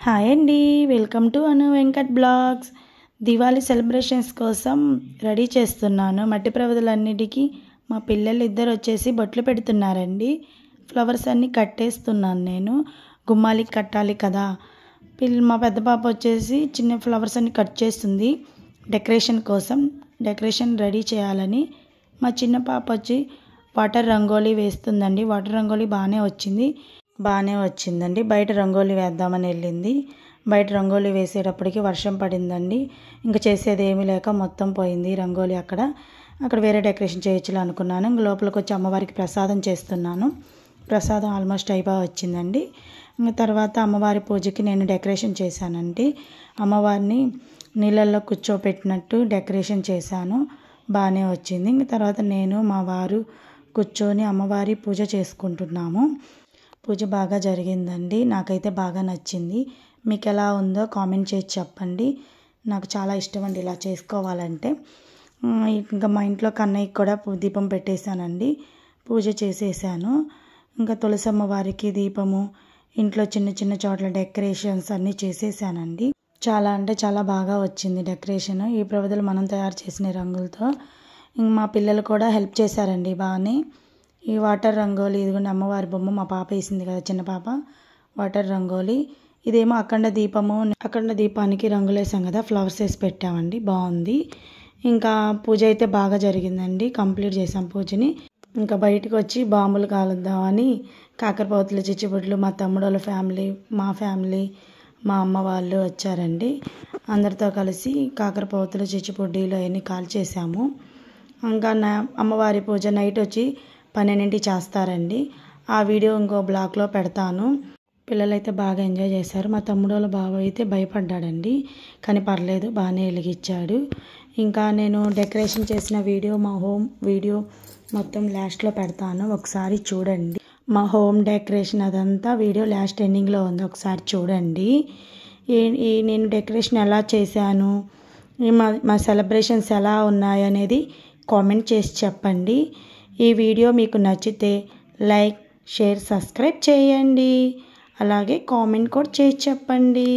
Hi అండి, welcome to Anu Venkat blogs. Diwali celebrations కోసం ready చేస్తున్నాను. మట్టి ప్రవదలన్నిటికీ మా పిల్లలు ఇద్దరు వచ్చేసి బొట్లు పెడుతున్నారండి. ఫ్లవర్స్ అన్నీ కట్టేస్తున్నాను నేను. గుమ్మాలకి కట్టాలి కదా. మా పెద్ద పాప వచ్చేసి చిన్న ఫ్లవర్స్ అన్ని కట్ చేస్తుంది డెకరేషన్ కోసం. డెకరేషన్ రెడీ చేయాలని. మా చిన్న పాప వచ్చి వాటర్ రంగోలీ వేస్తుందండి. వాటర్ రంగోలీ బాగానే వచ్చిందండి. బయట రంగోలీ వేద్దామని వెళ్ళింది. బయట రంగోలీ వేసేటప్పటికి వర్షం పడిందండి. ఇంకా చేసేది ఏమీ లేక మొత్తం పోయింది రంగోలీ. అక్కడ వేరే డెకరేషన్ చేయొచ్చులే అనుకున్నాను. ఇంక లోపలికి వచ్చి అమ్మవారికి ప్రసాదం చేస్తున్నాను. ప్రసాదం ఆల్మోస్ట్ వచ్చిందండి. ఇంకా తర్వాత అమ్మవారి పూజకి నేను డెకరేషన్ చేశానండి. అమ్మవారిని నీళ్ళల్లో కూర్చోపెట్టినట్టు డెకరేషన్ చేశాను. బాగానే వచ్చింది. ఇంక తర్వాత నేను మా వారు కూర్చొని అమ్మవారి పూజ చేసుకుంటున్నాము. పూజ బాగా జరిగిందండి. నాకైతే బాగా నచ్చింది. మీకు ఎలా ఉందో కామెంట్ చేసి చెప్పండి. నాకు చాలా ఇష్టం అండి ఇలా చేసుకోవాలంటే. ఇంకా మా ఇంట్లో కన్నయ్యకి కూడా దీపం పెట్టేశానండి. పూజ చేసేసాను. ఇంకా తులసమ్మ వారికి దీపము, ఇంట్లో చిన్న చిన్న చోట్ల డెకరేషన్స్ అన్నీ చేసేసానండి. చాలా అంటే చాలా బాగా వచ్చింది డెకరేషన్. ఈ ప్రవదలు మనం తయారు చేసిన రంగులతో. మా పిల్లలు కూడా హెల్ప్ చేశారండి బాగానే. ఈ వాటర్ రంగోలీ, ఇదిగోండి అమ్మవారి బొమ్మ మా పాప వేసింది కదా, చిన్న పాప. వాటర్ రంగోలీ. ఇదేమో అఖండ దీపము. అఖండ దీపానికి రంగులు వేసాం కదా, ఫ్లవర్స్ వేసి పెట్టామండి. బాగుంది. ఇంకా పూజ అయితే బాగా జరిగిందండి. కంప్లీట్ చేసాం పూజని. ఇంకా బయటకు వచ్చి బాంబులు కాలుద్దామని కాకరపోతులు, చిచ్చుబుడ్లు, మా తమ్ముడు వాళ్ళ ఫ్యామిలీ, మా ఫ్యామిలీ, మా అమ్మ వాళ్ళు వచ్చారండి. అందరితో కలిసి కాకరపోతులు, చిచ్చుబుడ్డీలు అవన్నీ కాల్చేసాము. ఇంకా అమ్మవారి పూజ నైట్ వచ్చి 12 చేస్తారండి. ఆ వీడియో ఇంకో బ్లాగ్లో పెడతాను. పిల్లలైతే బాగా ఎంజాయ్ చేశారు. మా తమ్ముడు వాళ్ళ బావ అయితే భయపడ్డాడండి, కానీ పర్లేదు బాగానే వెలిగించాడు. ఇంకా నేను డెకరేషన్ చేసిన వీడియో, మా హోమ్ వీడియో మొత్తం లాస్ట్లో పెడతాను, ఒకసారి చూడండి. మా హోమ్ డెకరేషన్ అదంతా వీడియో లాస్ట్ ఎండింగ్లో ఉంది, ఒకసారి చూడండి. నేను డెకరేషన్ ఎలా చేశాను, మా సెలబ్రేషన్స్ ఎలా ఉన్నాయి అనేది కామెంట్ చేసి చెప్పండి. ఈ వీడియో మీకు నచ్చితే లైక్, షేర్, సబ్స్క్రైబ్ చేయండి. అలాగే కామెంట్ కూడా చేసి చెప్పండి.